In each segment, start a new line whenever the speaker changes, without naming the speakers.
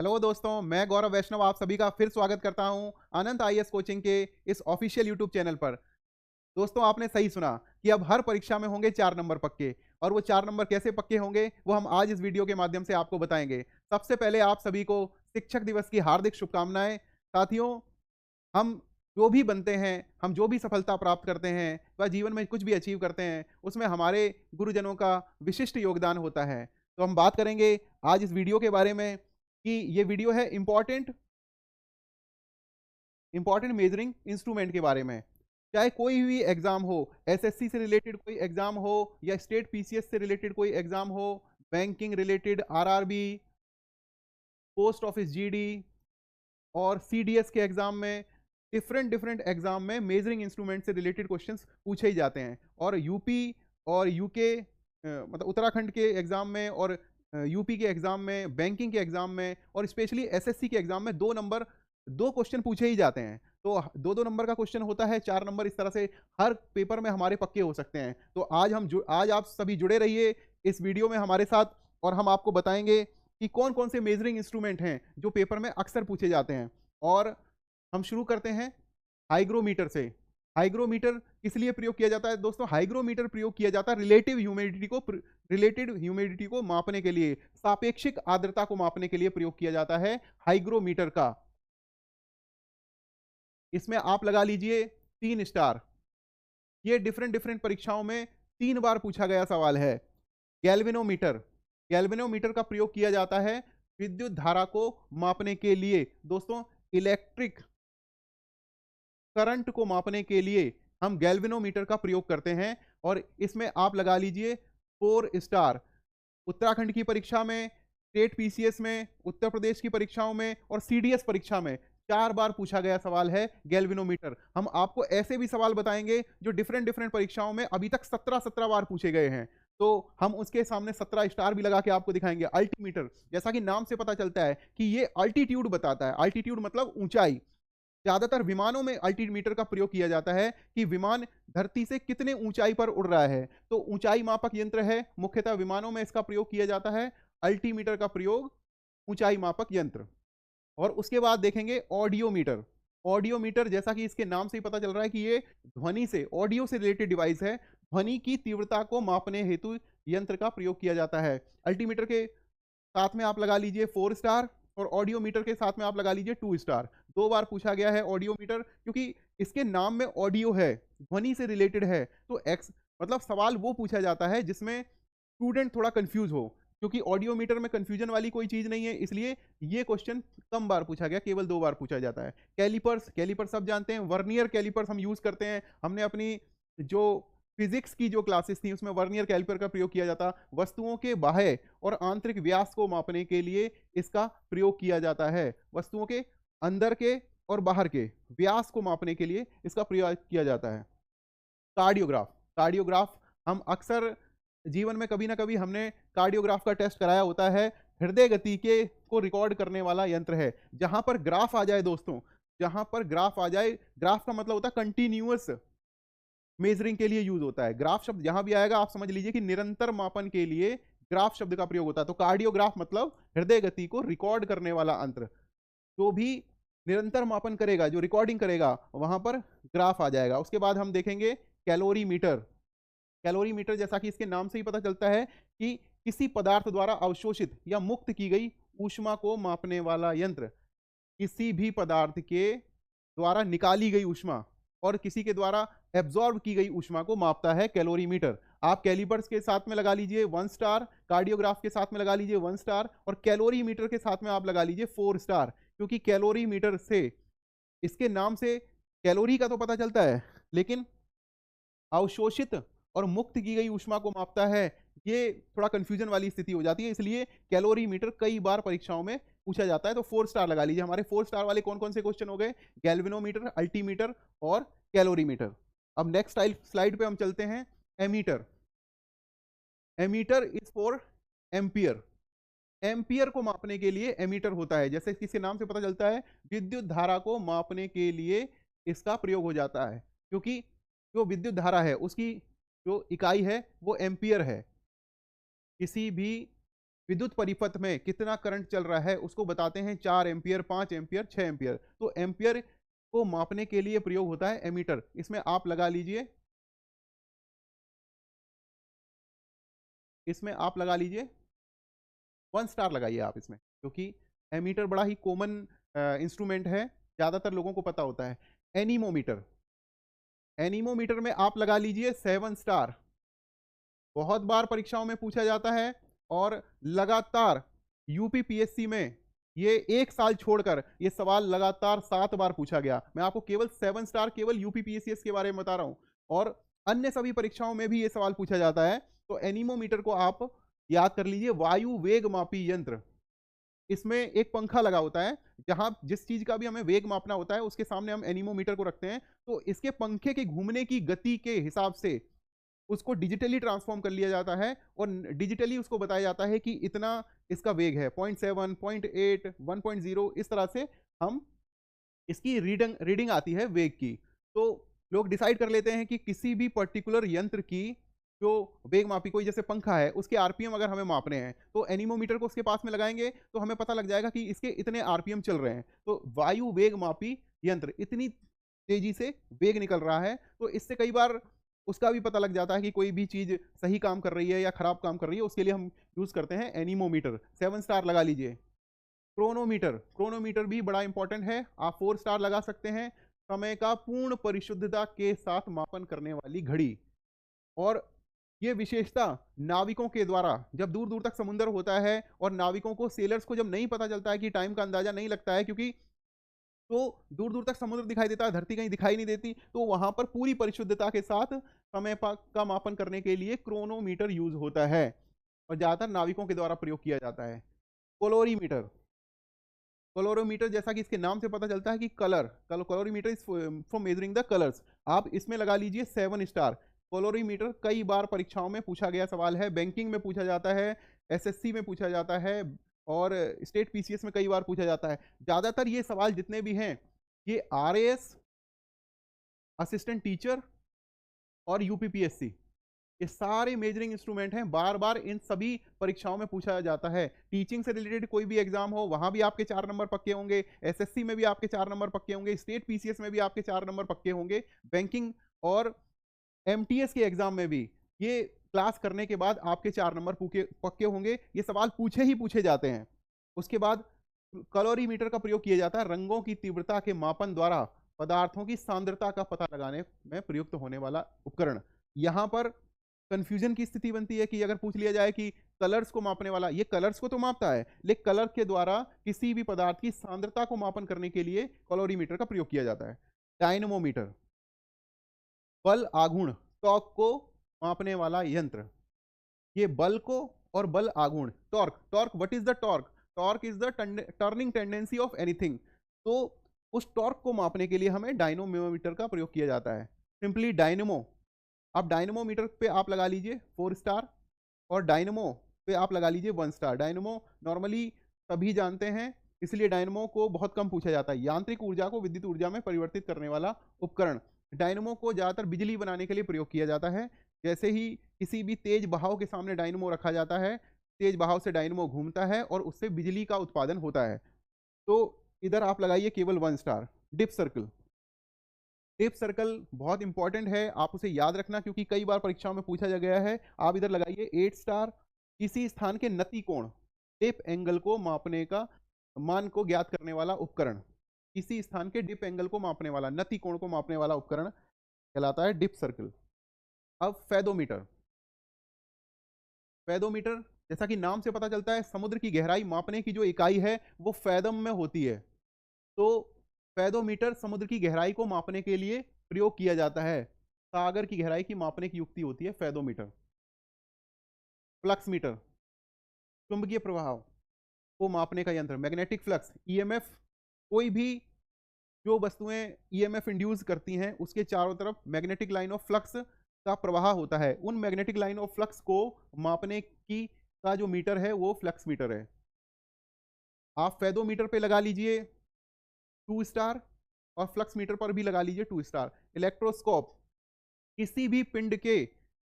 Hello दोस्तों, मैं गौरव वैष्णव आप सभी का फिर स्वागत करता हूं अनंत आईएएस कोचिंग के इस ऑफिशियल यूट्यूब चैनल पर। दोस्तों, आपने सही सुना कि अब हर परीक्षा में होंगे 4 नंबर पक्के। और वो 4 नंबर कैसे पक्के होंगे वो हम आज इस वीडियो के माध्यम से आपको बताएंगे। सबसे पहले आप सभी को शिक्षक दिवस की हार्दिक शुभकामनाएं। साथियों, हम जो भी बनते हैं, हम जो भी सफलता प्राप्त करते हैं व जीवन में कुछ भी अचीव करते हैं, उसमें हमारे गुरुजनों का विशिष्ट योगदान होता है। तो हम बात करेंगे आज इस वीडियो के बारे में कि ये वीडियो है इंपॉर्टेंट इंपॉर्टेंट मेजरिंग इंस्ट्रूमेंट के बारे में। चाहे कोई भी एग्जाम हो, एसएससी से रिलेटेड कोई एग्जाम हो या स्टेट पीसीएस से रिलेटेड कोई एग्जाम हो, banking related, RRB, post office GD और सीडीएस के एग्जाम में, डिफरेंट डिफरेंट एग्जाम में मेजरिंग इंस्ट्रूमेंट से रिलेटेड क्वेश्चंस पूछे ही जाते हैं। और यूपी और यूके मतलब उत्तराखंड के एग्जाम में और यूपी के एग्जाम में, बैंकिंग के एग्जाम में और स्पेशली एसएससी के एग्जाम में दो क्वेश्चन पूछे ही जाते हैं। तो दो दो नंबर का क्वेश्चन होता है, 4 नंबर। इस तरह से हर पेपर में हमारे पक्के हो सकते हैं। तो आज आप सभी जुड़े रहिए इस वीडियो में हमारे साथ, और हम आपको बताएंगे कि कौन कौन से मेजरिंग इंस्ट्रूमेंट हैं जो पेपर में अक्सर पूछे जाते हैं। और हम शुरू करते हैं हाइग्रोमीटर से। हाइग्रोमीटर किस लिए प्रयोग किया जाता है दोस्तों? हाइग्रोमीटर प्रयोग किया जाता है रिलेटेड ह्यूमिडिटी को मापने के लिए, सापेक्षिक आर्द्रता को मापने के लिए प्रयोग किया जाता है हाइग्रोमीटर का। इसमें आप लगा लीजिए 3 स्टार। ये डिफरेंट डिफरेंट परीक्षाओं में 3 बार पूछा गया सवाल है। गैल्वेनोमीटर, गैल्वेनोमीटर का प्रयोग किया जाता है विद्युत धारा को मापने के लिए। दोस्तों, इलेक्ट्रिक करंट को मापने के लिए हम गैल्वेनोमीटर का प्रयोग करते हैं। और इसमें आप लगा लीजिए 4 स्टार। उत्तराखंड की परीक्षा में, स्टेट पीसीएस में, उत्तर प्रदेश की परीक्षाओं में और सीडीएस परीक्षा में 4 बार पूछा गया सवाल है गैल्वेनोमीटर। हम आपको ऐसे भी सवाल बताएंगे जो डिफरेंट डिफरेंट परीक्षाओं में अभी तक 17 बार पूछे गए हैं। तो हम उसके सामने 17 स्टार भी लगा के आपको दिखाएंगे। अल्टीमीटर, जैसा कि नाम से पता चलता है कि ये अल्टीट्यूड बताता है। अल्टीट्यूड मतलब ऊंचाई। ज्यादातर विमानों में अल्टीमीटर का प्रयोग किया जाता है कि विमान धरती से कितने ऊंचाई पर उड़ रहा है। तो ऊंचाई मापक यंत्र है, मुख्यतः विमानों में इसका प्रयोग किया जाता है अल्टीमीटर का प्रयोग, ऊंचाई मापक यंत्र। और उसके बाद देखेंगे ऑडियोमीटर। ऑडियोमीटर, जैसा कि इसके नाम से ही पता चल रहा है कि ये ध्वनि से, ऑडियो से रिलेटेड डिवाइस है। ध्वनि की तीव्रता को मापने हेतु यंत्र का प्रयोग किया जाता है। अल्टीमीटर के साथ में आप लगा लीजिए 4 स्टार और ऑडियोमीटर के साथ में आप लगा लीजिए 2 स्टार। 2 बार पूछा गया है ऑडियोमीटर, क्योंकि इसके नाम में ऑडियो है, ध्वनि से रिलेटेड है। तो एक्स मतलब सवाल वो पूछा जाता है जिसमें स्टूडेंट थोड़ा कंफ्यूज हो, क्योंकि ऑडियोमीटर में कंफ्यूजन वाली कोई चीज नहीं है, इसलिए ये क्वेश्चन कम बार पूछा गया, केवल 2 बार पूछा जाता है। कैलिपर्स, कैलिपर सब जानते हैं। वर्नियर कैलिपर्स हम यूज करते हैं। हमने अपनी जो फिजिक्स की जो क्लासेस थी उसमें वर्नियर कैलिपर का प्रयोग किया जाता। वस्तुओं के बाह्य और आंतरिक व्यास को मापने के लिए इसका प्रयोग किया जाता है। वस्तुओं के अंदर के और बाहर के व्यास को मापने के लिए इसका प्रयोग किया जाता है। कार्डियोग्राफ, कार्डियोग्राफ हम अक्सर जीवन में कभी ना कभी हमने कार्डियोग्राफ का टेस्ट कराया होता है। हृदय गति के को रिकॉर्ड करने वाला यंत्र है। जहां पर ग्राफ आ जाए दोस्तों, जहां पर ग्राफ आ जाए, ग्राफ का मतलब होता है कंटिन्यूअस मेजरिंग के लिए यूज होता है। ग्राफ शब्द जहां भी आएगा आप समझ लीजिए कि निरंतर मापन के लिए ग्राफ शब्द का प्रयोग होता है। तो कार्डियोग्राफ मतलब हृदय गति को रिकॉर्ड करने वाला यंत्र। जो भी निरंतर मापन करेगा, जो रिकॉर्डिंग करेगा, वहां पर ग्राफ आ जाएगा। उसके बाद हम देखेंगे कैलोरीमीटर। कैलोरीमीटर, जैसा कि इसके नाम से ही पता चलता है कि किसी पदार्थ द्वारा अवशोषित या मुक्त की गई ऊष्मा को मापने वाला यंत्र। किसी भी पदार्थ के द्वारा निकाली गई ऊष्मा और किसी के द्वारा एब्जॉर्ब की गई ऊष्मा को मापता है कैलोरीमीटर। आप कैलिपर्स के साथ में लगा लीजिए 1 स्टार, कार्डियोग्राफ के साथ में लगा लीजिए 1 स्टार और कैलोरीमीटर के साथ में आप लगा लीजिए 4 स्टार। क्योंकि कैलोरीमीटर से, इसके नाम से कैलोरी का तो पता चलता है, लेकिन अवशोषित और मुक्त की गई ऊष्मा को मापता है। ये थोड़ा कंफ्यूजन वाली स्थिति हो जाती है, इसलिए कैलोरीमीटर कई बार परीक्षाओं में पूछा जाता है। तो 4 स्टार लगा लीजिए। हमारे 4 स्टार वाले कौन कौन से क्वेश्चन हो गए? गैल्वेनोमीटर, अल्टीमीटर और कैलोरीमीटर। अब नेक्स्ट स्लाइड पे हम चलते हैं। Ammeter. Ammeter is for ampere. Ampere को मापने के लिए एमीटर होता है। जैसे इसके नाम से पता चलता है, विद्युत धारा को मापने के लिए इसका प्रयोग हो जाता है। क्योंकि जो विद्युत धारा है उसकी जो इकाई है वो एम्पियर है। किसी भी विद्युत परिपथ में कितना करंट चल रहा है उसको बताते हैं 4 एम्पियर, 5 एम्पियर, 6 एम्पियर। तो एम्पियर को मापने के लिए प्रयोग होता है एमीटर। इसमें आप लगा लीजिए, इसमें आप लगा लीजिए 1 स्टार लगाइए आप इसमें, क्योंकि एमीटर बड़ा ही कॉमन इंस्ट्रूमेंट है, ज्यादातर लोगों को पता होता है। एनीमोमीटर, एनीमोमीटर में आप लगा लीजिए 7 स्टार। बहुत बार परीक्षाओं में पूछा जाता है और लगातार यूपीपीएससी में ये एक साल छोड़कर ये सवाल लगातार 7 बार पूछा गया। मैं आपको केवल 7 स्टार केवल यूपीपीएससी के बारे में बता रहा हूं, और अन्य सभी परीक्षाओं में भी ये सवाल पूछा जाता है। तो एनीमोमीटर को आप याद कर लीजिए, वायु वेग मापी यंत्र। इसमें एक पंखा लगा होता है, जहां जिस चीज का भी हमें वेग मापना होता है उसके सामने हम एनीमोमीटर को रखते हैं। तो इसके पंखे के घूमने की गति के हिसाब से उसको डिजिटली ट्रांसफॉर्म कर लिया जाता है और डिजिटली उसको बताया जाता है कि इतना इसका वेग है, 0.7, 0.8, 1.0, इस तरह से हम इसकी रीडिंग आती है वेग की। तो लोग डिसाइड कर लेते हैं कि किसी भी पर्टिकुलर यंत्र की जो वेग मापी, कोई जैसे पंखा है उसके आरपीएम अगर हमें मापने हैं तो एनीमोमीटर को उसके पास में लगाएंगे तो हमें पता लग जाएगा कि इसके इतने आरपीएम चल रहे हैं। तो वायु वेग मापी यंत्र, इतनी तेजी से वेग निकल रहा है, तो इससे कई बार उसका भी पता लग जाता है कि कोई भी चीज सही काम कर रही है या खराब काम कर रही है। उसके लिए हम यूज करते हैं एनीमोमीटर। 7 स्टार लगा लीजिए। क्रोनोमीटर, क्रोनोमीटर भी बड़ा इंपॉर्टेंट है, आप 4 स्टार लगा सकते हैं। समय का पूर्ण परिशुद्धता के साथ मापन करने वाली घड़ी। और ये विशेषता नाविकों के द्वारा, जब दूर दूर तक समुद्र होता है और नाविकों को, सेलर्स को जब नहीं पता चलता है कि टाइम का अंदाजा नहीं लगता है, क्योंकि तो दूर दूर तक समुद्र दिखाई देता है, धरती कहीं दिखाई नहीं देती, तो वहां पर पूरी परिशुद्धता के साथ समय का मापन करने के लिए क्रोनोमीटर यूज होता है और ज्यादातर नाविकों के द्वारा प्रयोग किया जाता है। कोलोरीमीटर, कलोरोमीटर जैसा कि इसके नाम से पता चलता है कि colour, colorimeter is for measuring the colours. आप इसमें लगा लीजिए 7 स्टार। कलोरीमीटर कई बार परीक्षाओं में पूछा गया सवाल है, बैंकिंग में पूछा जाता है, एसएससी में पूछा जाता है और स्टेट पीसीएस में कई बार पूछा जाता है। ज्यादातर ये सवाल जितने भी हैं ये आरएएस, असिस्टेंट टीचर और यूपीपीएससी, ये सारे मेजरिंग इंस्ट्रूमेंट हैं, बार बार इन सभी परीक्षाओं में पूछा जाता है। टीचिंग से रिलेटेड कोई भी एग्जाम हो वहां भी आपके 4 नंबर पक्के होंगे, एसएससी में भी आपके 4 नंबर पक्के होंगे, स्टेट पीसीएस में भी आपके 4 नंबर पक्के होंगे, बैंकिंग और एमटीएस के एग्जाम में भी ये क्लास करने के बाद आपके 4 नंबर पक्के होंगे। ये सवाल पूछे ही पूछे जाते हैं। उसके बाद कैलोरीमीटर का प्रयोग किया जाता है रंगों की तीव्रता के मापन द्वारा पदार्थों की सांद्रता का पता लगाने में प्रयुक्त होने वाला उपकरण। यहां पर कंफ्यूजन की स्थिति बनती है कि अगर पूछ लिया जाए कि कलर्स को मापने वाला, ये कलर्स को तो मापता है लेकिन कलर के द्वारा किसी भी पदार्थ की सांद्रता को मापन करने के लिए कैलोरीमीटर का प्रयोग किया जाता है। डायनमोमीटर, बल आघूर्ण, टॉर्क को मापने वाला यंत्र। ये बल को और बल आघूर्ण, torque, torque what is the torque? Torque is the turning tendency of anything. तो उस टॉर्क को मापने के लिए हमें डायनोमोमीटर का प्रयोग किया जाता है। सिंपली डायनमो, आप डायनमोमीटर पे आप लगा लीजिए 4 स्टार और डायनमो पे आप लगा लीजिए 1 स्टार। डायनमो नॉर्मली सभी जानते हैं, इसलिए डायनमो को बहुत कम पूछा जाता है। यांत्रिक ऊर्जा को विद्युत ऊर्जा में परिवर्तित करने वाला उपकरण। डायनमो को ज्यादातर बिजली बनाने के लिए प्रयोग किया जाता है। जैसे ही किसी भी तेज बहाव के सामने डायनमो रखा जाता है, तेज बहाव से डायनमो घूमता है और उससे बिजली का उत्पादन होता है। तो इधर आप लगाइए केवल 1 star. Dip circle, dip circle बहुत इंपॉर्टेंट है, आप उसे याद रखना क्योंकि कई बार परीक्षाओं में पूछा गया है। आप इधर लगाइए 8 स्टार। किसी स्थान के नति कोण, डिप एंगल को मापने का मान को ज्ञात करने वाला उपकरण। किसी स्थान के डिप एंगल को मापने वाला, नति कोण को मापने वाला उपकरण कहलाता है डिप सर्कल। अब फेदोमीटर, फेदोमीटर जैसा कि नाम से पता चलता है समुद्र की गहराई मापने की जो इकाई है वो फैदम में होती है। तो फेदोमीटर समुद्र की गहराई को मापने के लिए प्रयोग किया जाता है। सागर की गहराई की मापने की युक्ति होती है फेदोमीटर। फ्लक्स मीटर, चुंबकीय प्रवाह को मापने का यंत्र। मैग्नेटिक फ्लक्स, ईएमएफ, कोई भी जो वस्तुएं ईएमएफ इंड्यूस करती हैं उसके चारों तरफ मैग्नेटिक लाइन ऑफ फ्लक्स का प्रवाह होता है। उन मैग्नेटिक लाइन ऑफ फ्लक्स को मापने की का जो मीटर है वो फ्लक्स मीटर है। आप फेदोमीटर पे लगा लीजिए 2 स्टार और फ्लक्स मीटर पर भी लगा लीजिए 2 स्टार। इलेक्ट्रोस्कोप, किसी भी पिंड के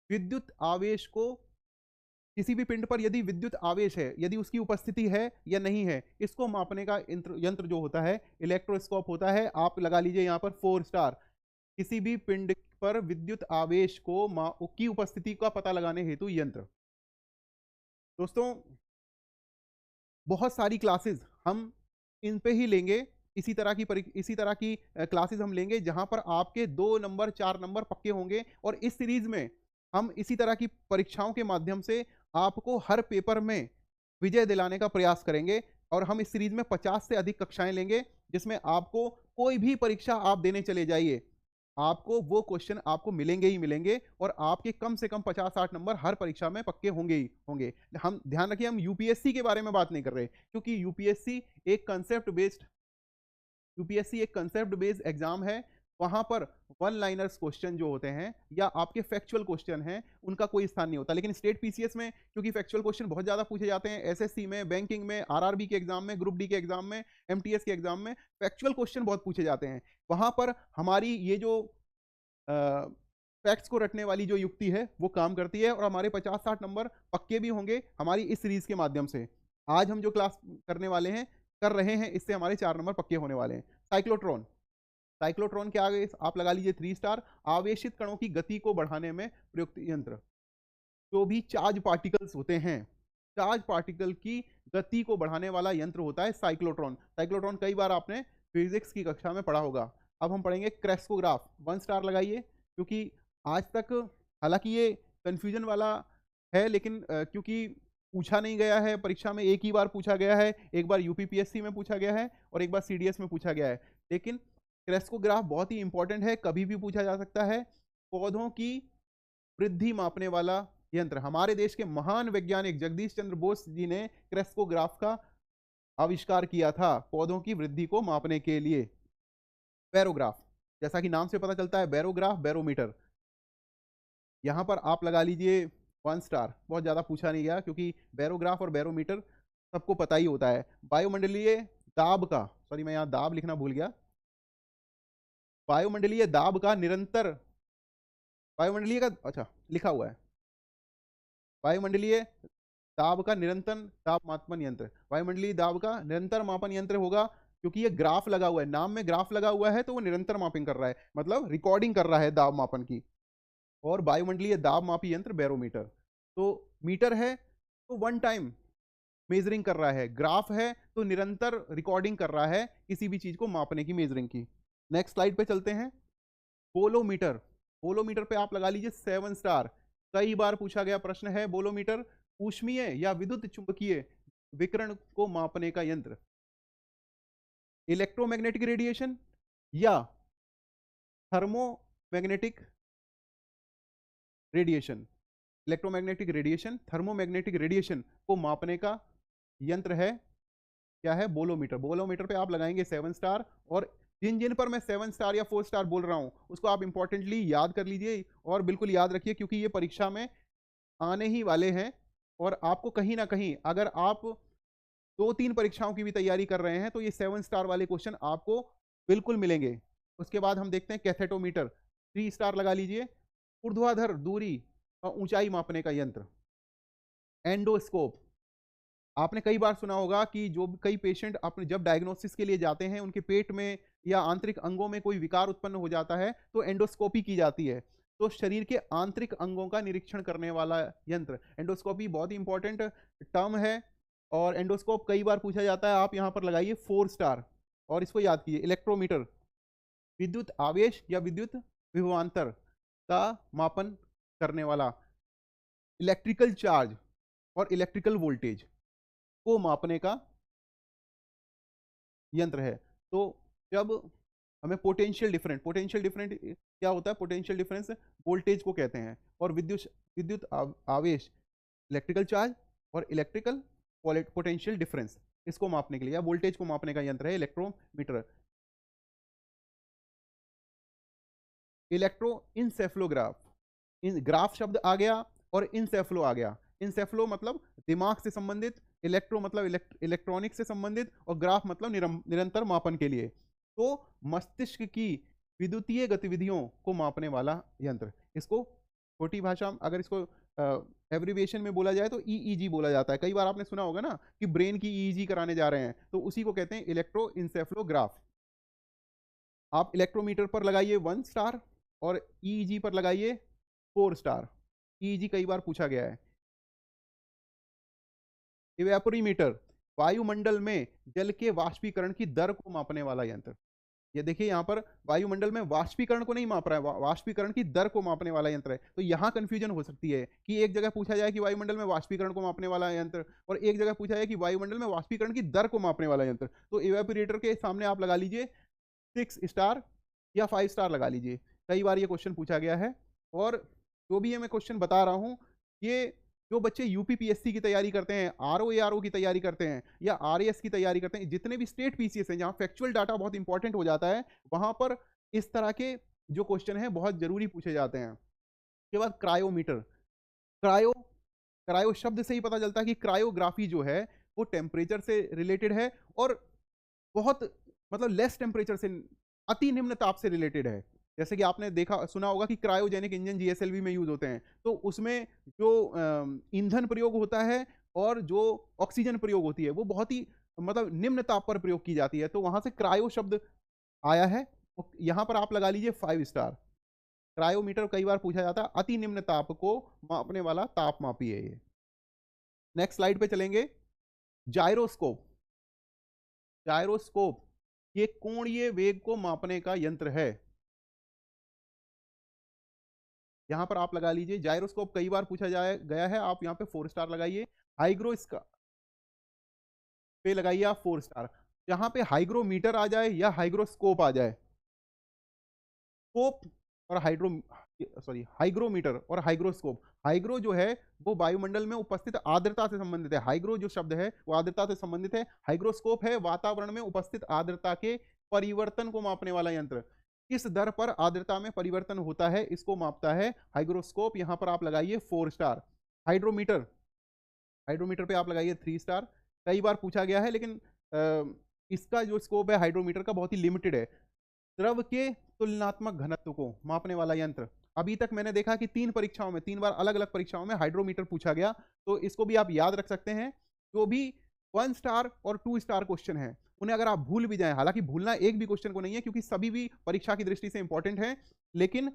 विद्युत आवेश को किसी भी पिंड पर यदि विद्युत आवेश है, यदि उसकी उपस्थिति है या नहीं है, इसको मापने का यंत्र जो होता है इलेक्ट्रोस्कोप होता है। आप लगा लीजिए यहाँ पर 4 स्टार। किसी भी पिंड पर विद्युत आवेश की उपस्थिति का पता लगाने हेतु यंत्र। दोस्तों, बहुत सारी क्लासेस हम इन पे ही लेंगे। इसी तरह की क्लासेस हम लेंगे जहां पर आपके 2 नंबर 4 नंबर पक्के होंगे, और इस सीरीज में हम इसी तरह की परीक्षाओं के माध्यम से आपको हर पेपर में विजय दिलाने का प्रयास करेंगे। और हम इस सीरीज में 50 से अधिक कक्षाएं लेंगे, जिसमें आपको कोई भी परीक्षा आप देने चले जाइए, आपको वो क्वेश्चन आपको मिलेंगे ही मिलेंगे, और आपके कम से कम 50-60 नंबर हर परीक्षा में पक्के होंगे ही होंगे। हम ध्यान रखिए, हम यूपीएससी के बारे में बात नहीं कर रहे, क्योंकि यूपीएससी एक कंसेप्ट बेस्ड एग्जाम है। वहां पर वन लाइनर्स क्वेश्चन जो होते हैं या आपके फैक्चुअल क्वेश्चन हैं, उनका कोई स्थान नहीं होता। लेकिन स्टेट पीसीएस में क्योंकि फैक्चुअल क्वेश्चन बहुत ज्यादा पूछे जाते हैं, एसएससी में, बैंकिंग में, आरआरबी के एग्जाम में, ग्रुप डी के एग्जाम में, एमटीएस के एग्जाम में फैक्चुअल क्वेश्चन बहुत पूछे जाते हैं। वहां पर हमारी ये जो फैक्ट्स को रटने वाली जो युक्ति है वो काम करती है, और हमारे 50-60 नंबर पक्के भी होंगे हमारी इस सीरीज के माध्यम से। आज हम जो क्लास कर रहे हैं, इससे हमारे 4 नंबर पक्के होने वाले हैं। साइक्लोट्रॉन, साइक्लोट्रॉन के आगे आप लगा लीजिए 3 स्टार। आवेशित कणों की गति को बढ़ाने में प्रयुक्त यंत्र। जो भी चार्ज पार्टिकल्स होते हैं, चार्ज पार्टिकल की गति को बढ़ाने वाला यंत्र होता है साइक्लोट्रॉन। साइक्लोट्रॉन कई बार आपने फिजिक्स की कक्षा में पढ़ा होगा। अब हम पढ़ेंगे क्रेस्कोग्राफ। 1 स्टार लगाइए, क्योंकि आज तक, हालांकि ये कंफ्यूजन वाला है, लेकिन क्योंकि पूछा नहीं गया है परीक्षा में, एक ही बार पूछा गया है, एक बार यूपीपीएससी में पूछा गया है और एक बार सीडीएस में पूछा गया है। लेकिन क्रेस्कोग्राफ बहुत ही इंपॉर्टेंट है, कभी भी पूछा जा सकता है। पौधों की वृद्धि मापने वाला यंत्र। हमारे देश के महान वैज्ञानिक जगदीश चंद्र बोस जी ने क्रेस्कोग्राफ का आविष्कार किया था, पौधों की वृद्धि को मापने के लिए। बैरोग्राफ, जैसा कि नाम से पता चलता है, बैरोग्राफ, बैरोमीटर। यहां पर आप लगा लीजिए 1 स्टार। बहुत ज्यादा पूछा नहीं गया, क्योंकि बैरोग्राफ और बैरोमीटर सबको पता ही होता है। वायुमंडलीय दाब का, सॉरी मैं यहां दाब लिखना भूल गया, वायुमंडलीय दाब का निरंतर, वायुमंडलीय का अच्छा लिखा हुआ है, वायुमंडलीय दाब का निरंतर दाब मापन यंत्र। वायुमंडलीय दाब का निरंतर मापन यंत्र होगा, क्योंकि ये ग्राफ लगा हुआ है, नाम में ग्राफ लगा हुआ है, तो वो निरंतर मापिंग कर रहा है, मतलब रिकॉर्डिंग कर रहा है दाब मापन की। और वायुमंडलीय दाब मापी यंत्र बैरोमीटर। तो मीटर है तो 1 टाइम मेजरिंग कर रहा है, ग्राफ है तो निरंतर रिकॉर्डिंग कर रहा है किसी भी चीज को मापने की, मेजरिंग की। नेक्स्ट स्लाइड पे चलते हैं। बोलोमीटर, बोलोमीटर पे आप लगा लीजिए 7 स्टार। कई बार पूछा गया प्रश्न है बोलोमीटर। ऊष्मीय या विद्युत चुंबकीय विकिरण को मापने का यंत्र। इलेक्ट्रोमैग्नेटिक रेडिएशन या थर्मोमैग्नेटिक रेडिएशन। इलेक्ट्रोमैग्नेटिक रेडिएशन, थर्मोमैग्नेटिक रेडिएशन को मापने का यंत्र है, क्या है, बोलोमीटर। बोलोमीटर पे आप लगाएंगे 7 स्टार। और जिन जिन पर मैं 7 स्टार या 4 स्टार बोल रहा हूं, उसको आप इंपॉर्टेंटली याद कर लीजिए और बिल्कुल याद रखिए, क्योंकि ये परीक्षा में आने ही वाले हैं। और आपको कहीं ना कहीं, अगर आप 2-3 परीक्षाओं की भी तैयारी कर रहे हैं, तो ये 7 स्टार वाले क्वेश्चन आपको बिल्कुल मिलेंगे। उसके बाद हम देखते हैं कैथेटोमीटर। 3 स्टार लगा लीजिए। ऊर्ध्वाधर दूरी और ऊंचाई मापने का यंत्र। एंडोस्कोप, आपने कई बार सुना होगा कि जो कई पेशेंट अपने जब डायग्नोसिस के लिए जाते हैं, उनके पेट में या आंतरिक अंगों में कोई विकार उत्पन्न हो जाता है, तो एंडोस्कोपी की जाती है। तो शरीर के आंतरिक अंगों का निरीक्षण करने वाला यंत्र एंडोस्कोपी, बहुत ही इंपॉर्टेंट टर्म है। और एंडोस्कोप कई बार पूछा जाता है। आप यहां पर लगाइए 4 स्टार और इसको याद कीजिए। इलेक्ट्रोमीटर, विद्युत आवेश या विद्युत विभवांतर का मापन करने वाला, इलेक्ट्रिकल चार्ज और इलेक्ट्रिकल वोल्टेज को मापने का यंत्र है। तो जब हमें पोटेंशियल डिफरेंट क्या होता है, पोटेंशियल डिफरेंस वोल्टेज को कहते हैं। और विद्युत आवेश, इलेक्ट्रिकल चार्ज और इलेक्ट्रिकल पोटेंशियल डिफरेंस, इसको मापने के लिए या वोल्टेज को मापने का यंत्र है इलेक्ट्रोमीटर। इलेक्ट्रोइंसेफ्लोग्राफ, इन ग्राफ शब्द आ गया और इनसेफ्लो आ गया। इनसेफ्लो मतलब दिमाग से संबंधित, इलेक्ट्रो मतलब इलेक्ट्रॉनिक से संबंधित, और ग्राफ मतलब निरंतर मापन के लिए। तो मस्तिष्क की विद्युतीय गतिविधियों को मापने वाला यंत्र। इसको छोटी भाषा, अगर इसको एब्रिविएशन में बोला जाए तो ईईजी बोला जाता है। कई बार आपने सुना होगा ना कि ब्रेन की ईईजी कराने जा रहे हैं, तो उसी को कहते हैं इलेक्ट्रोइंसेफेलोग्राफ। आप इलेक्ट्रोमीटर पर लगाइए 1 स्टार और ईईजी पर लगाइए 4 स्टार। ईईजी कई बार पूछा गया है। इवेपोरीमीटर, वायुमंडल में जल के वाष्पीकरण की दर को मापने वाला यंत्र। ये देखिए यहाँ पर वायुमंडल में वाष्पीकरण को नहीं माप रहा है, वाष्पीकरण की दर को मापने वाला यंत्र है। तो यहाँ कंफ्यूजन हो सकती है कि एक जगह पूछा जाए कि वायुमंडल में वाष्पीकरण को मापने वाला यंत्र, और एक जगह पूछा जाए कि वायुमंडल में वाष्पीकरण की दर को मापने वाला यंत्र। तो इवेपोरेटर के सामने आप लगा लीजिए 6 स्टार या 5 स्टार लगा लीजिए। कई बार ये क्वेश्चन पूछा गया है। और जो भी ये मैं क्वेश्चन बता रहा हूँ, ये जो बच्चे यूपीपीएससी की तैयारी करते हैं, आरओ की तैयारी करते हैं, या आरएएस की तैयारी करते हैं, जितने भी स्टेट पीसीएस हैं जहां फैक्चुअल डाटा बहुत इंपॉर्टेंट हो जाता है, वहां पर इस तरह के जो क्वेश्चन है बहुत जरूरी पूछे जाते हैं। उसके बाद क्रायोमीटर। क्रायो क्रायो शब्द से ही पता चलता है कि क्रायोग्राफी जो है वो टेम्परेचर से रिलेटेड है, और बहुत मतलब लेस टेम्परेचर से, अति निम्न ताप से रिलेटेड है। जैसे कि आपने देखा सुना होगा कि क्रायोजेनिक इंजन जीएसएलवी में यूज होते हैं, तो उसमें जो ईंधन प्रयोग होता है और जो ऑक्सीजन प्रयोग होती है वो बहुत ही मतलब निम्न ताप पर प्रयोग की जाती है, तो वहां से क्रायो शब्द आया है। यहां पर आप लगा लीजिए 5 स्टार। क्रायोमीटर कई बार पूछा जाता है, अति निम्न ताप को मापने वाला ताप मापी है ये। नेक्स्ट स्लाइड पे चलेंगे। जायरोस्कोप। जायरोस्कोप ये कोणीय वेग को मापने का यंत्र है। यहां पर आप लगा लीजिए जायरोस्कोप, कई बार पूछा जाए गया है, आप यहां पे 4 स्टार लगाइए। हाइग्रोस्कोप पे लगाइए आप 4 स्टार। जहां पे हाइग्रोमीटर आ जाए या हाइग्रोस्कोप आ जाए, स्कोप और हाइग्रोमीटर और हाइग्रोस्कोप। हाइग्रो जो है वो वायुमंडल में उपस्थित आर्द्रता से संबंधित है, हाइग्रो जो शब्द है वो आर्द्रता से संबंधित है। हाइग्रोस्कोप है वातावरण में उपस्थित आर्द्रता के परिवर्तन को मापने वाला यंत्र। किस दर पर आर्द्रता में परिवर्तन होता है इसको मापता है हाइग्रोस्कोप। यहां पर आप लगाइए 4 स्टार। हाइड्रोमीटर, हाइड्रोमीटर पे आप लगाइए 3 स्टार। कई बार पूछा गया है, लेकिन इसका जो स्कोप है हाइड्रोमीटर का बहुत ही लिमिटेड है। द्रव के तुलनात्मक घनत्व को मापने वाला यंत्र। अभी तक मैंने देखा कि 3 परीक्षाओं में, 3 बार अलग अलग परीक्षाओं में हाइड्रोमीटर पूछा गया, तो इसको भी आप याद रख सकते हैं। जो भी 1 स्टार और 2 स्टार क्वेश्चन है उन्हें अगर आप भूल भी जाएं, हालांकि भूलना एक भी क्वेश्चन को नहीं है क्योंकि सभी भी परीक्षा की दृष्टि से इंपॉर्टेंट है, लेकिन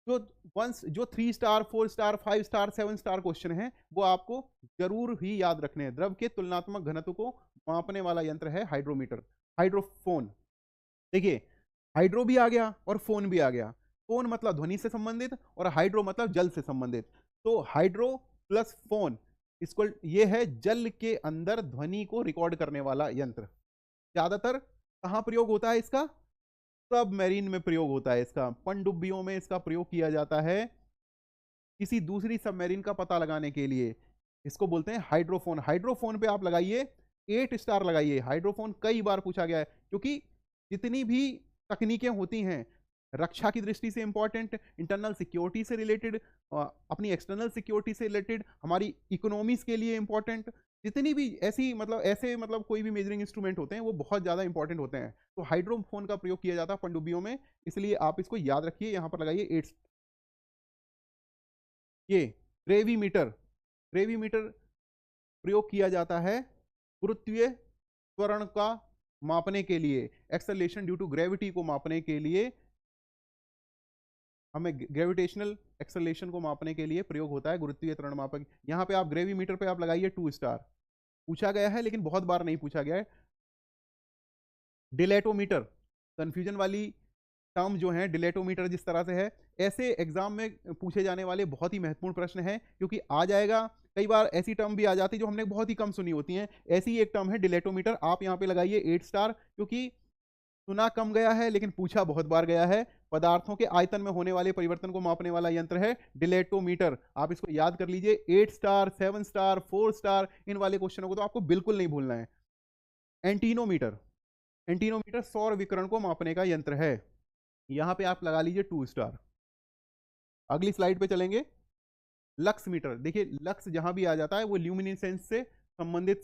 जो 3 star 4 star 5 star 7 star question है वो आपको जरूर ही याद रखने हैं। द्रव के तुलनात्मक घनत्व को मापने वाला यंत्र है हाइड्रोमीटर। हाइड्रोफोन, देखिए हाइड्रो भी आ गया और फोन भी आ गया। फोन मतलब ध्वनि से संबंधित और हाइड्रो मतलब जल से संबंधित। तो हाइड्रो प्लस फोन इसको, ये है जल के अंदर ध्वनि को रिकॉर्ड करने वाला यंत्र। ज्यादातर कहां प्रयोग होता है इसका? सबमरीन में प्रयोग होता है इसका, पनडुब्बियों में इसका प्रयोग किया जाता है किसी दूसरी सबमरीन का पता लगाने के लिए। इसको बोलते हैं हाइड्रोफोन। हाइड्रोफोन पे आप लगाइए 8 स्टार लगाइए। हाइड्रोफोन कई बार पूछा गया है, क्योंकि जितनी भी तकनीकें होती हैं रक्षा की दृष्टि से इंपॉर्टेंट, इंटरनल सिक्योरिटी से रिलेटेड, अपनी एक्सटर्नल सिक्योरिटी से रिलेटेड, हमारी इकोनॉमीज के लिए इंपॉर्टेंट, जितनी भी ऐसे मतलब कोई भी मेजरिंग इंस्ट्रूमेंट होते हैं वो बहुत ज्यादा इंपॉर्टेंट होते हैं। तो हाइड्रोफोन का प्रयोग किया जाता है पनडुब्बियों में, इसलिए आप इसको याद रखिए। यहां पर लगाइए 8। ये ग्रेविमीटर, ग्रेविमीटर प्रयोग किया जाता है गुरुत्वीय त्वरण का मापने के लिए, एक्सेलरेशन ड्यू टू ग्रेविटी को मापने के लिए, हमें ग्रेविटेशनल एक्सेलरेशन को मापने के लिए प्रयोग होता है गुरुत्वीय त्वरण मापक। यहां पे आप ग्रेविमीटर पे आप लगाइए 2 स्टार। पूछा गया है लेकिन बहुत बार नहीं पूछा गया है। डिलेटोमीटर, कंफ्यूजन वाली टर्म जो है डिलेटोमीटर जिस तरह से है, ऐसे एग्जाम में पूछे जाने वाले बहुत ही महत्वपूर्ण प्रश्न है, क्योंकि आ जाएगा। कई बार ऐसी टर्म भी आ जाती है जो हमने बहुत ही कम सुनी होती हैं। ऐसी एक टर्म है डिलेटोमीटर। आप यहाँ पे लगाइए 8 स्टार, क्योंकि सुना कम गया है लेकिन पूछा बहुत बार गया है। पदार्थों के आयतन में होने वाले परिवर्तन को मापने वाला यंत्र है डिलेटोमीटर। आप इसको याद कर लीजिए। 8 स्टार 7 स्टार 4 स्टार इन वाले क्वेश्चनों को तो आपको बिल्कुल नहीं भूलना है। एंटीनोमीटर, एंटीनोमीटर सौर विकिरण को मापने का यंत्र है। यहां पे आप लगा लीजिए 2 स्टार। अगली स्लाइड पे चलेंगे। लक्स मीटर, देखिए लक्स जहां भी आ जाता है वो ल्यूमिनेसेंस से संबंधित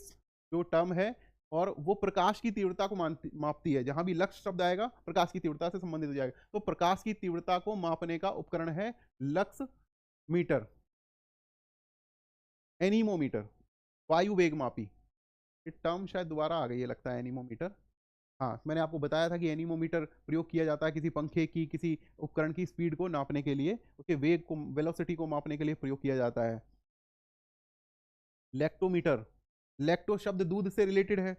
जो टर्म है, और वो प्रकाश की तीव्रता को मापती है। जहां भी लक्स शब्द आएगा प्रकाश की तीव्रता से संबंधित हो जाएगा, तो प्रकाश की तीव्रता को मापने का उपकरण है लक्स मीटर। एनीमोमीटर, वायु वेग मापी। ये टर्म शायद दोबारा आ गई है लगता है, एनीमोमीटर। हाँ, मैंने आपको बताया था कि एनीमोमीटर प्रयोग किया जाता है किसी पंखे की, किसी उपकरण की स्पीड को नापने के लिए, उसके वेग को, वेलोसिटी को मापने के लिए प्रयोग किया जाता है। लैक्टोमीटर, लैक्टो शब्द दूध से रिलेटेड है।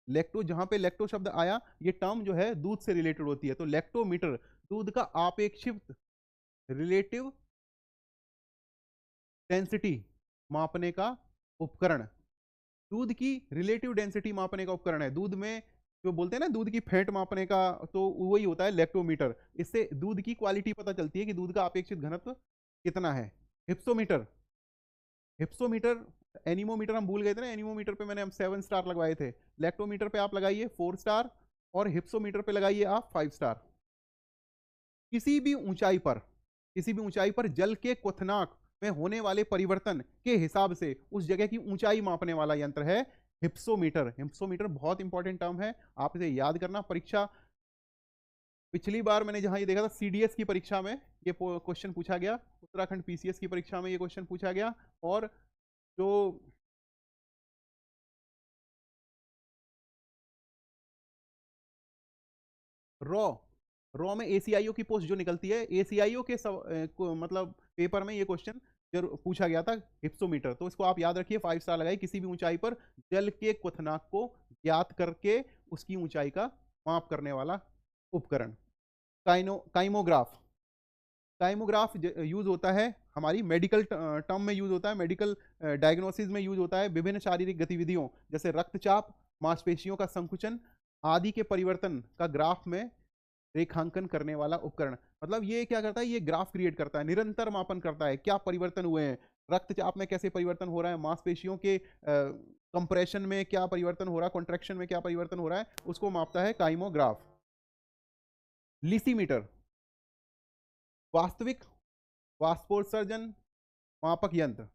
लैक्टो, जहां पे लैक्टो शब्द आया, ये टर्म जो है दूध से रिलेटेड होती है, तो लैक्टोमीटर दूध का आपेक्षिक रिलेटिव डेंसिटी मापने का उपकरण, दूध की रिलेटिव डेंसिटी मापने का उपकरण है। दूध में जो बोलते हैं ना, दूध की फैट मापने का, तो वही होता है लैक्टोमीटर। इससे दूध की क्वालिटी पता चलती है कि दूध का अपेक्षित घनत्व कितना है। हिप्सोमीटर, हिप्सोमीटर, एनीमोमीटर हम भूल गए थे ना, एनीमोमीटर पे मैंने हम 7 स्टार लगवाए थे। लैक्टोमीटर पे आप लगाइए 4 स्टार, और हिप्सोमीटर पे लगाइए आप 5 स्टार। किसी भी ऊंचाई पर, किसी भी ऊंचाई पर जल के क्वथनांक में होने वाले परिवर्तन के हिसाब से उस जगह की ऊंचाई मापने वाला यंत्र है हिप्सोमीटर। हिप्सोमीटर बहुत इंपॉर्टेंट टर्म है, आप इसे याद करना। परीक्षा, पिछली बार मैंने जहां ये देखा था सीडीएस की परीक्षा में ये क्वेश्चन पूछा गया, उत्तराखंड पीसीएस की परीक्षा में ये क्वेश्चन पूछा गया। और जो रॉ, रॉ में एसीआईओ की पोस्ट जो निकलती है, एसीआईओ के मतलब पेपर में ये क्वेश्चन जरूर पूछा गया था, हिप्सोमीटर। तो इसको आप याद रखिए, 5 स्टार लगाइए। किसी भी ऊंचाई पर जल के क्वथनांक को ज्ञात करके उसकी ऊंचाई का माप करने वाला उपकरण। काइमोग्राफ, काइमोग्राफ यूज होता है हमारी मेडिकल टर्म में, यूज होता है मेडिकल डायग्नोसिस में, यूज होता है विभिन्न शारीरिक गतिविधियों जैसे रक्तचाप, मांसपेशियों का संकुचन आदि के परिवर्तन का ग्राफ में रेखांकन करने वाला उपकरण। मतलब ये क्या करता है, ये ग्राफ क्रिएट करता है, निरंतर मापन करता है क्या परिवर्तन हुए हैं, रक्तचाप में कैसे परिवर्तन हो रहा है, मांसपेशियों के कंप्रेशन में क्या परिवर्तन हो रहा है, कॉन्ट्रैक्शन में क्या परिवर्तन हो रहा है, उसको मापता है काइमोग्राफ। लिसीमीटर, वास्तविक वाष्पोत्सर्जन मापक यंत्र।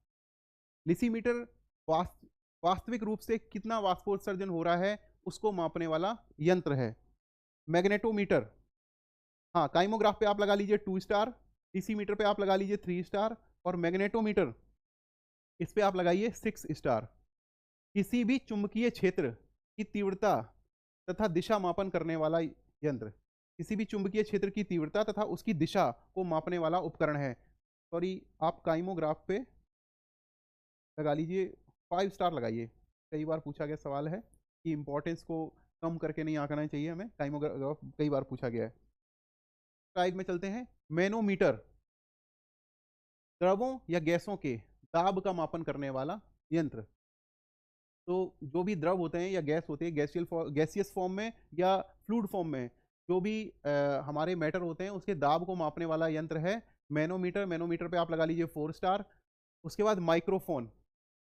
लिसीमीटर वास्तविक रूप से कितना वाष्पोत्सर्जन हो रहा है उसको मापने वाला यंत्र है। मैग्नेटोमीटर, हाँ, काइमोग्राफ पे आप लगा लीजिए 2 स्टार, लिसीमीटर पे आप लगा लीजिए 3 स्टार, और मैग्नेटोमीटर इस पे आप लगाइए 6 स्टार। किसी भी चुंबकीय क्षेत्र की तीव्रता तथा दिशा मापन करने वाला यंत्र, किसी भी चुंबकीय क्षेत्र की तीव्रता तथा उसकी दिशा को मापने वाला उपकरण है। सॉरी, आप काइमोग्राफ पे लगा लीजिए 5 स्टार लगाइए। कई बार पूछा गया सवाल है कि इंपॉर्टेंस को कम करके नहीं आंकना चाहिए हमें, काइमोग्राफ कई बार पूछा गया है। स्लाइड में चलते हैं। मैनोमीटर, द्रवों या गैसों के दाब का मापन करने वाला यंत्र। तो जो भी द्रव होते हैं या गैस होते हैं, गैसियस फॉर्म में या फ्लूइड फॉर्म में, जो भी हमारे मैटर होते हैं उसके दाब को मापने वाला यंत्र है मैनोमीटर। मैनोमीटर पे आप लगा लीजिए 4 स्टार। उसके बाद माइक्रोफोन,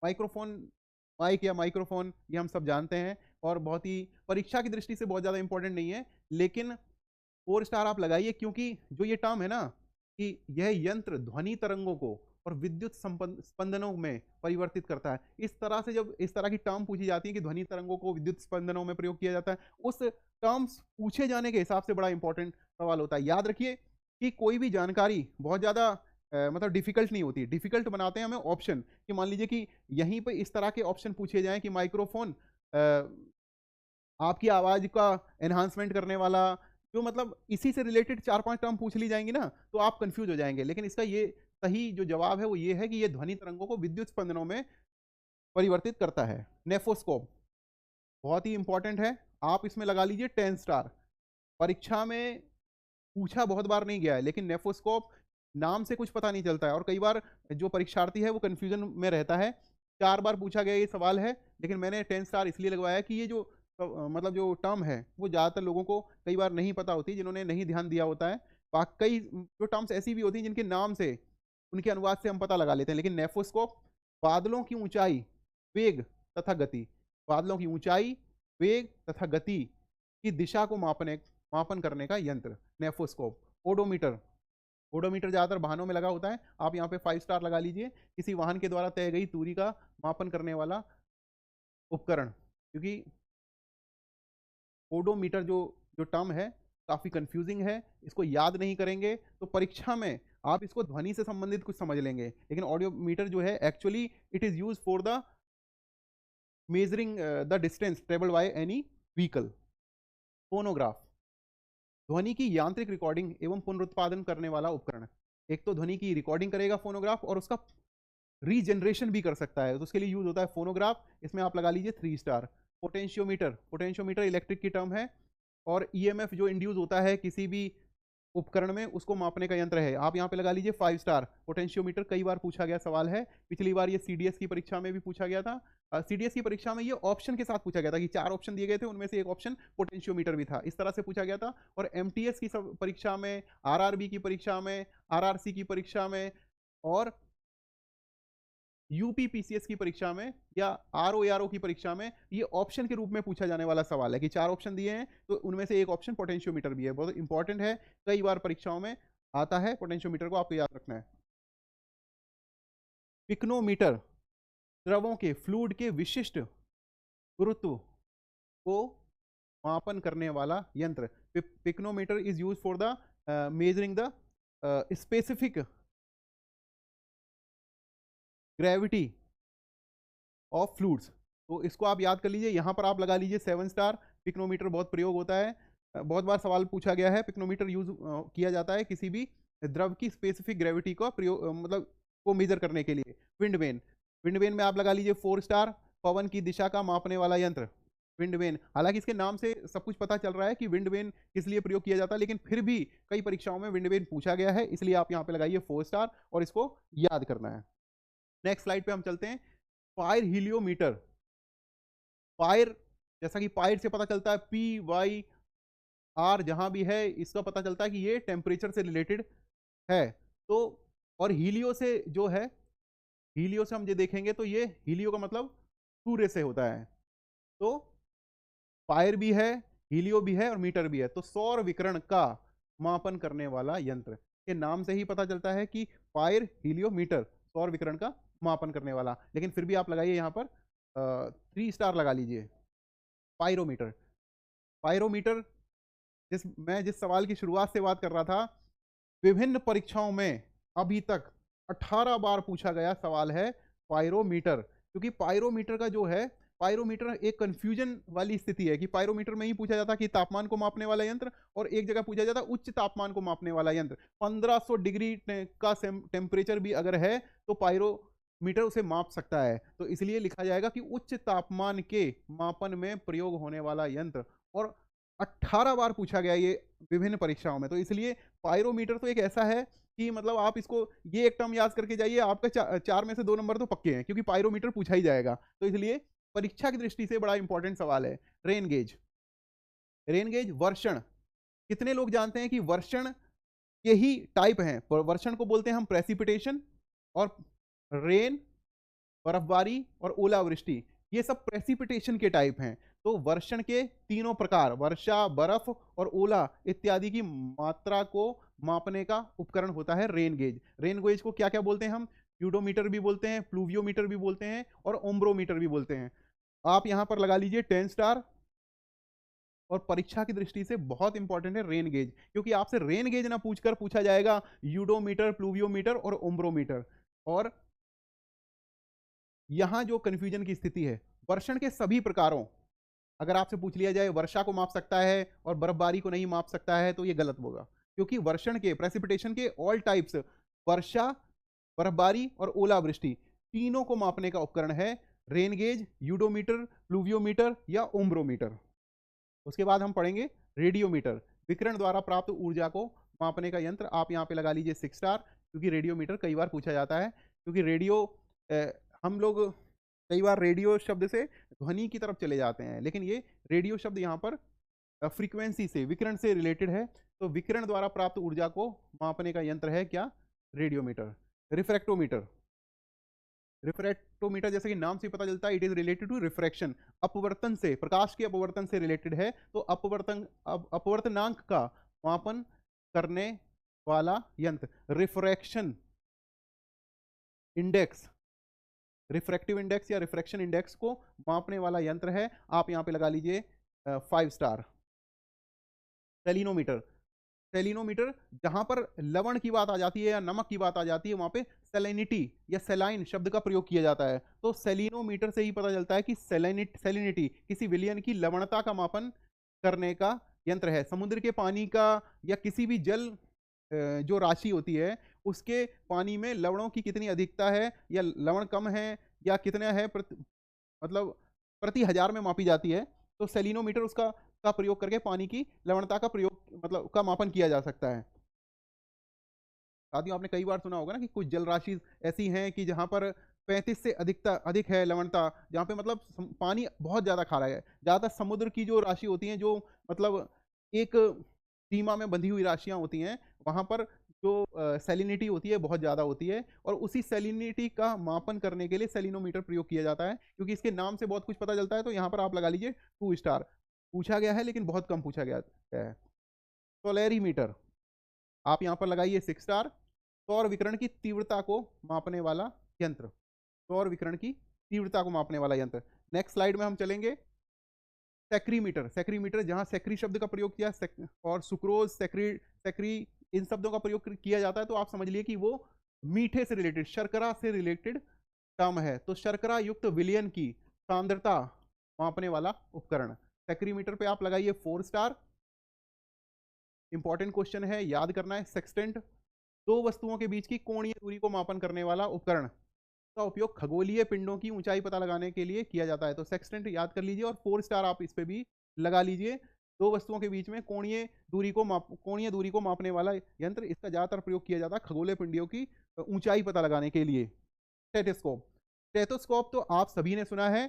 माइक्रोफोन, माइक या माइक्रोफोन, ये हम सब जानते हैं और बहुत ही परीक्षा की दृष्टि से बहुत ज़्यादा इंपॉर्टेंट नहीं है, लेकिन 4 स्टार आप लगाइए, क्योंकि जो ये टर्म है ना कि यह यंत्र ध्वनि तरंगों को और विद्युत स्पंदनों में परिवर्तित करता है। इस तरह से जब इस तरह की टर्म पूछी जाती है कि ध्वनि तरंगों को विद्युत स्पंदनों में प्रयोग किया जाता है, उस टर्म्स पूछे जाने के हिसाब से बड़ा इंपॉर्टेंट सवाल होता है। याद रखिए कि कोई भी जानकारी बहुत ज़्यादा मतलब डिफिकल्ट नहीं होती। डिफिकल्ट बनाते हैं हमें ऑप्शन, कि मान लीजिए कि यहीं पे इस तरह के ऑप्शन पूछे जाएं कि माइक्रोफोन आपकी आवाज का एनहांसमेंट करने वाला, जो मतलब इसी से रिलेटेड 4-5 टर्म पूछ ली जाएंगी ना, तो आप कंफ्यूज हो जाएंगे। लेकिन इसका ये सही जो जवाब है वो ये है कि ये ध्वनि तरंगों को विद्युत स्पंदनों में परिवर्तित करता है। नेफोस्कोप बहुत ही इंपॉर्टेंट है, आप इसमें लगा लीजिए 10 स्टार। परीक्षा में पूछा बहुत बार नहीं गया है, लेकिन नेफोस्कोप नाम से कुछ पता नहीं चलता है और कई बार जो परीक्षार्थी है वो कंफ्यूजन में रहता है। 4 बार पूछा गया ये सवाल है, लेकिन मैंने 10 स्टार इसलिए लगवाया कि ये जो मतलब जो टर्म है वो ज़्यादातर लोगों को कई बार नहीं पता होती, जिन्होंने नहीं ध्यान दिया होता है। कई जो टर्म्स ऐसी भी होती हैं जिनके नाम से, उनके अनुवाद से हम पता लगा लेते हैं। लेकिन नेफोस्कोप बादलों की ऊंचाई, वेग तथा गति, बादलों की ऊंचाई, वेग तथा गति की दिशा को मापन करने का यंत्र नेफोस्कोप। ओडोमीटर, ओडोमीटर ज्यादातर वाहनों में लगा होता है, आप यहाँ पे 5 स्टार लगा लीजिए। किसी वाहन के द्वारा तय गई दूरी का मापन करने वाला उपकरण, क्योंकि ओडोमीटर जो जो टर्म है काफी कंफ्यूजिंग है, इसको याद नहीं करेंगे तो परीक्षा में आप इसको ध्वनि से संबंधित कुछ समझ लेंगे, लेकिन ऑडियोमीटर जो है actually it is use for the measuring the distance travelled by any vehicle. Phonograph, ध्वनि की यांत्रिक रिकॉर्डिंग एवं पुनरुत्पादन करने वाला उपकरण। एक तो ध्वनि की रिकॉर्डिंग करेगा फोनोग्राफ, और उसका रीजनरेशन भी कर सकता है, तो उसके लिए यूज होता है फोनोग्राफ। इसमें आप लगा लीजिए 3 स्टार। पोटेंशियोमीटर, पोटेंशियोमीटर इलेक्ट्रिक की टर्म है, और ईएमएफ जो इंड्यूस होता है किसी भी उपकरण में, उसको मापने का यंत्र है। आप यहाँ पे लगा लीजिए 5 स्टार। पोटेंशियोमीटर कई बार पूछा गया सवाल है, पिछली बार ये सीडीएस की परीक्षा में भी पूछा गया था। सीडीएस की परीक्षा में ये ऑप्शन के साथ पूछा गया था कि 4 ऑप्शन दिए गए थे, उनमें से एक ऑप्शन पोटेंशियोमीटर भी था, इस तरह से पूछा गया था। और एमटीएस की परीक्षा में, आरआरबी की परीक्षा में, आरआरसी की परीक्षा में, और यूपीपीसीएस की परीक्षा में, या आरओआरओ की परीक्षा में ये ऑप्शन के रूप में पूछा जाने वाला सवाल है कि 4 ऑप्शन दिए हैं तो उनमें से एक ऑप्शन पोटेंशियोमीटर भी है। बहुत इंपॉर्टेंट है, कई बार परीक्षाओं में आता है, पोटेंशियोमीटर को आपको याद रखना है। पिक्नोमीटर, द्रवों के फ्लूइड के विशिष्ट गुरुत्व को मापन करने वाला यंत्र। Pycnometer is use for the measuring the specific gravity of fluids. तो इसको आप याद कर लीजिए, यहां पर आप लगा लीजिए 7 स्टार। पिक्नोमीटर बहुत प्रयोग होता है, बहुत बार सवाल पूछा गया है। पिक्नोमीटर यूज किया जाता है किसी भी द्रव की स्पेसिफिक ग्रेविटी का प्रयोग मतलब को मेजर करने के लिए। विंडवेन, विंडवेन में आप लगा लीजिए 4 स्टार। पवन की दिशा का मापने वाला यंत्र, विंडवेन। हालांकि इसके नाम से सब कुछ पता चल रहा है कि विंडवेन किस लिए प्रयोग किया जाता है, लेकिन फिर भी कई परीक्षाओं में विंडवेन पूछा गया है, इसलिए आप यहाँ पे लगाइए 4 स्टार और इसको याद करना है। नेक्स्ट स्लाइड पे हम चलते हैं। फायर हीलियोमीटर, फायर जैसा कि पायर से पता चलता है, PYR जहां भी है इसका पता चलता है कि ये टेम्परेचर से रिलेटेड है। तो और हीलियो से जो है, हीलियो से हम जो देखेंगे तो ये हीलियो का मतलब सूर्य से होता है। तो फायर भी है, हीलियो भी है और मीटर भी है। तो सौर विकिरण का मापन करने वाला यंत्र, के नाम से ही पता चलता है कि फायर हीलियो मीटर, सौर विकिरण का मापन करने वाला। लेकिन फिर भी आप लगाइए यहाँ पर 3 स्टार लगा लीजिए। पायरोमीटर, पायरोमीटर मैं जिस सवाल की शुरुआत से बात कर रहा था, विभिन्न परीक्षाओं में अभी तक 18 बार पूछा गया सवाल है पायरोमीटर। क्योंकि पायरोमीटर का जो है, पायरोमीटर एक कंफ्यूजन वाली स्थिति है कि पायरोमीटर में ही पूछा जाता कि तापमान को मापने वाला यंत्र, और एक जगह पूछा जाता उच्च तापमान को मापने वाला यंत्र। 1500 डिग्री का टेम्परेचर भी अगर है तो पायरोमीटर उसे माप सकता है। तो इसलिए लिखा जाएगा कि उच्च तापमान के मापन में प्रयोग होने वाला यंत्र। और 18 बार पूछा गया ये विभिन्न परीक्षाओं में, तो इसलिए पायरोमीटर तो एक ऐसा है कि मतलब आप इसको ये एक टर्म याद करके जाइए, आपका 4 में से 2 नंबर तो पक्के हैं, क्योंकि पायरोमीटर पूछा ही जाएगा। तो इसलिए परीक्षा की दृष्टि से बड़ा इंपॉर्टेंट सवाल है। रेन गेज, रेन गेज वर्षण। कितने लोग जानते हैं कि वर्षण के ही टाइप हैं? वर्षण को बोलते हैं हम प्रेसिपिटेशन, और रेन बर्फबारी और ओलावृष्टि, ये सब प्रेसिपिटेशन के टाइप हैं। तो वर्षण के तीनों प्रकार, वर्षा, बर्फ और ओला इत्यादि की मात्रा को मापने का उपकरण होता है रेन गेज। रेन गेज को क्या क्या बोलते हैं हम? प्यूडोमीटर भी बोलते हैं, प्लूवियोमीटर भी बोलते हैं, और ओम्ब्रोमीटर भी बोलते हैं। आप यहां पर लगा लीजिए 10 स्टार। और परीक्षा की दृष्टि से बहुत इंपॉर्टेंट है रेन गेज, क्योंकि आपसे रेन गेज ना पूछकर पूछा जाएगा यूडोमीटर, प्लूवियोमीटर और ओम्ब्रोमीटर। और यहां जो कंफ्यूजन की स्थिति है, वर्षण के सभी प्रकारों, अगर आपसे पूछ लिया जाए वर्षा को माप सकता है और बर्फबारी को नहीं माप सकता है, तो ये गलत होगा। क्योंकि वर्षण के, प्रेसिपिटेशन के ऑल टाइप्स, वर्षा, बर्फबारी और ओलावृष्टि, तीनों को मापने का उपकरण है रेन गेज, यूडोमीटर, प्लूवियोमीटर या ओम्ब्रोमीटर। उसके बाद हम पढ़ेंगे रेडियोमीटर, विकिरण द्वारा प्राप्त ऊर्जा को मापने का यंत्र। आप यहाँ पे लगा लीजिए 6 स्टार, क्योंकि रेडियोमीटर कई बार पूछा जाता है। क्योंकि रेडियो, हम लोग कई बार रेडियो शब्द से ध्वनि की तरफ चले जाते हैं, लेकिन ये रेडियो शब्द यहाँ पर फ्रीक्वेंसी से, विकिरण से रिलेटेड है। तो विकिरण द्वारा प्राप्त ऊर्जा को मापने का यंत्र है क्या? रेडियोमीटर। रिफ्रैक्टोमीटर, रिफ्रैक्टोमीटर जैसे कि नाम से पता चलता है, it is related to refraction, अपवर्तन से, प्रकाश के अपवर्तन से रिलेटेड है। तो अपवर्तनांक का मापन करने वाला यंत्र। रिफ्रैक्शन इंडेक्स, रिफ्रैक्टिव इंडेक्स या रिफ्रैक्शन इंडेक्स को मापने वाला यंत्र है। आप यहां पे लगा लीजिए 5 स्टार। सेलिनोमीटर, सेलिनोमीटर, जहां पर लवण की बात आ जाती है या नमक की बात आ जाती है, वहां पे सेलेनिटी या सेलाइन शब्द का प्रयोग किया जाता है। तो सेलिनोमीटर से ही पता चलता है कि सेलिनिटी किसी विलयन की लवणता का मापन करने का यंत्र है। समुद्र के पानी का या किसी भी जल जो राशि होती है उसके पानी में लवणों की कितनी अधिकता है या लवण कम है या कितना है मतलब प्रति हजार में मापी जाती है। तो सेलिनोमीटर उसका का प्रयोग करके पानी की लवणता का प्रयोग मतलब का मापन किया जा सकता है। साथियों, आपने कई बार सुना होगा ना कि कुछ जल राशि ऐसी हैं कि जहां पर 35 से अधिक है लवणता, जहां पे मतलब पानी बहुत ज्यादा खारा है। ज्यादातर समुद्र की जो राशि होती है, जो मतलब एक सीमा में बंधी हुई राशियां होती हैं, वहां पर जो सैलिनिटी होती है बहुत ज्यादा होती है, और उसी सैलिनिटी का मापन करने के लिए सेलिनोमीटर प्रयोग किया जाता है। क्योंकि इसके नाम से बहुत कुछ पता चलता है, तो यहाँ पर आप लगा लीजिए 2 स्टार। पूछा गया है लेकिन बहुत कम पूछा गया है। सोलेरीमीटर, आप यहाँ पर लगाइए 6 स्टार। सौर विकिरण की तीव्रता को मापने वाला यंत्र, सौर विकिरण की तीव्रता को मापने वाला यंत्र। नेक्स्ट स्लाइड में हम चलेंगे। सेक्रीमीटर, सेक्रीमीटर जहां सेक्री शब्द का प्रयोग किया और सुक्रोज, सेक्री इन शब्दों का प्रयोग किया जाता है, तो आप समझ लिए कि वो मीठे से रिलेटेड, शर्करा से रिलेटेड टर्म है। तो शर्करा युक्त विलयन की सांद्रता मापने वाला उपकरण। सेक्रीमीटर पे आप लगाइए 4 स्टार। इंपॉर्टेंट क्वेश्चन है, याद करना है। सेक्सटेंट, दो वस्तुओं के बीच की कोणीय दूरी को मापन करने वाला उपकरण का उपयोग खगोलीय पिंडों की ऊंचाई पता लगाने के लिए किया जाता है। तो सेक्सटेंट याद कर लीजिए और 4 स्टार आप इस पे भी लगा लीजिए। दो वस्तुओं के बीच में कोणीय दूरी को मापने वाला यंत्र, इसका ज्यादातर प्रयोग किया जाता है खगोलीय पिंडियों की ऊंचाई पता लगाने के लिए। स्टेथोस्कोप, स्टेथोस्कोप तो आप सभी ने सुना है।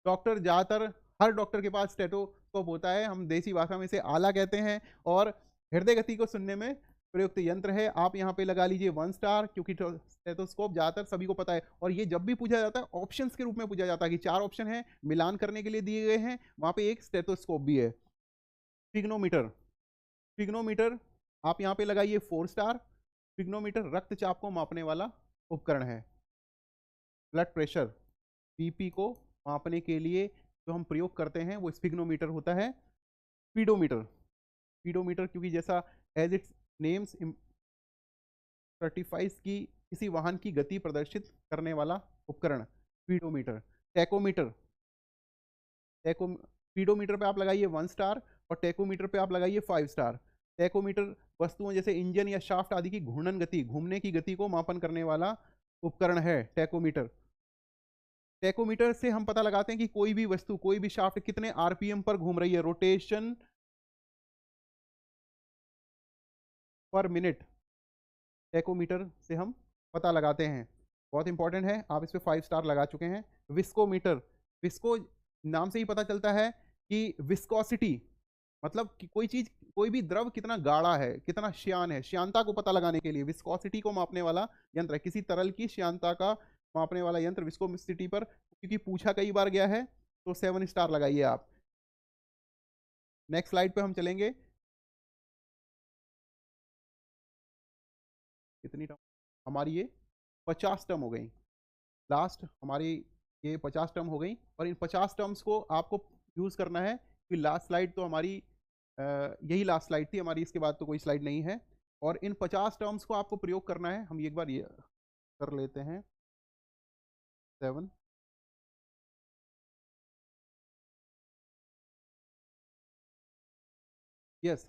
डॉक्टर ज्यादातर, हर डॉक्टर के पास स्टेथोस्कोप होता है, हम देसी भाषा में इसे आला कहते हैं, और हृदय गति को सुनने में प्रयुक्त यंत्र है। आप यहाँ पे लगा लीजिए 1 स्टार, क्योंकि स्टेथोस्कोप ज्यादातर सभी को पता है, और ये जब भी पूछा जाता है ऑप्शंस के रूप में पूछा जाता है कि 4 ऑप्शन है मिलान करने के लिए दिए गए हैं, वहां पे एक स्टेथोस्कोप भी है। स्फिग्नोमीटर, स्फिग्नोमीटर आप यहाँ पे लगाइए 4 स्टार। स्फिग्नोमीटर रक्तचाप को मापने वाला उपकरण है। ब्लड प्रेशर, बीपी को मापने के लिए जो हम प्रयोग करते हैं वो स्फिग्नोमीटर होता है। स्पीडोमीटर, स्पीडोमीटर क्योंकि जैसा एज इट्स नेम्स सर्टिफाइज की किसी वाहन की गति प्रदर्शित करने वाला उपकरण स्पीडोमीटर। टैकोमीटर, स्पीडोमीटर पे आप लगाइए 1 स्टार और टैकोमीटर पे आप लगाइए 5 स्टार। टैकोमीटर वस्तुओं जैसे इंजन या शाफ्ट आदि की घूर्णन गति, घूमने की गति को मापन करने वाला उपकरण है टैकोमीटर। टैकोमीटर से हम पता लगाते हैं कि कोई भी वस्तु, कोई भी शाफ्ट कितने आरपीएम पर घूम रही है, रोटेशन पर मिनट, टैकोमीटर से हम पता लगाते हैं। बहुत इंपॉर्टेंट है, आप इस पे 5 स्टार लगा चुके हैं। विस्कोमीटर, विस्को नाम से ही पता चलता है कि विस्कोसिटी मतलब कि कोई चीज, कोई भी द्रव कितना गाढ़ा है, कितना श्यान है, श्यानता को पता लगाने के लिए विस्कोसिटी को मापने वाला यंत्र है। किसी तरल की श्यानता का मापने वाला यंत्र विस्कोसिटी पर, क्योंकि पूछा कई बार गया है, तो 7 स्टार लगाइए आप। नेक्स्ट स्लाइड पे हम चलेंगे। कितनी टर्म हमारी? ये 50 टर्म हो गई। लास्ट हमारी ये 50 टर्म हो गई, और इन 50 टर्म्स को आपको यूज करना है कि लास्ट स्लाइड तो हमारी यही लास्ट स्लाइड थी हमारी, इसके बाद तो कोई स्लाइड नहीं है। और इन 50 टर्म्स को आपको प्रयोग करना है। हम एक बार ये कर लेते हैं 7। यस,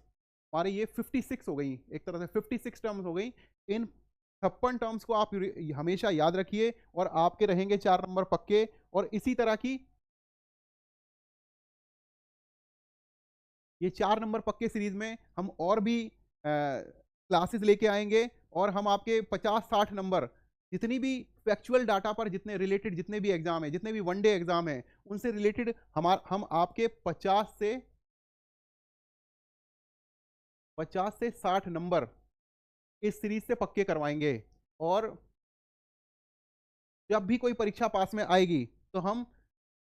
हमारे ये 56 हो गई, एक तरह से 56 टर्म्स हो गई। इन 56 टर्म्स को आप हमेशा याद रखिए, और आपके रहेंगे 4 नंबर पक्के। और इसी तरह की ये 4 नंबर पक्के सीरीज में हम और भी क्लासेस लेके आएंगे, और हम आपके 50-60 नंबर जितनी भी फैक्चुअल डाटा पर जितने रिलेटेड, जितने भी एग्जाम है, जितने भी वनडे एग्जाम है, उनसे रिलेटेड हम आपके 50 से 60 नंबर इस सीरीज से पक्के करवाएंगे। और जब भी कोई परीक्षा पास में आएगी तो हम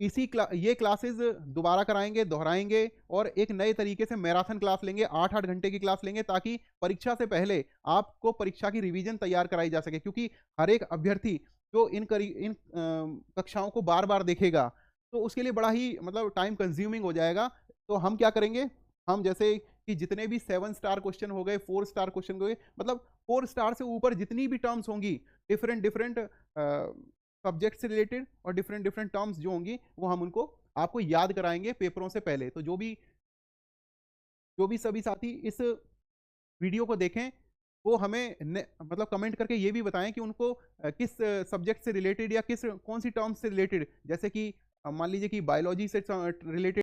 ये क्लासेस दोबारा कराएंगे, दोहराएंगे, और एक नए तरीके से मैराथन क्लास लेंगे, 8-8 घंटे की क्लास लेंगे, ताकि परीक्षा से पहले आपको परीक्षा की रिवीजन तैयार कराई जा सके। क्योंकि हर एक अभ्यर्थी जो इन कक्षाओं को बार बार देखेगा, तो उसके लिए बड़ा ही मतलब टाइम कंज्यूमिंग हो जाएगा। तो हम क्या करेंगे, हम जैसे कि जितने भी 7 स्टार क्वेश्चन हो गए, 4 स्टार क्वेश्चन हो गए, मतलब 4 स्टार से ऊपर जितनी भी टर्म्स होंगी, डिफरेंट डिफरेंट सब्जेक्ट से रिलेटेड और डिफरेंट डिफरेंट टर्म्स जो होंगी, वो हम उनको आपको याद कराएंगे पेपरों से पहले। तो जो भी सभी साथी इस वीडियो को देखें, वो हमें मतलब कमेंट करके ये भी बताएं कि उनको किस सब्जेक्ट से रिलेटेड या कौन सी टर्म्स से रिलेटेड, जैसे कि मान लीजिए कि बायोलॉजी से रिलेटेड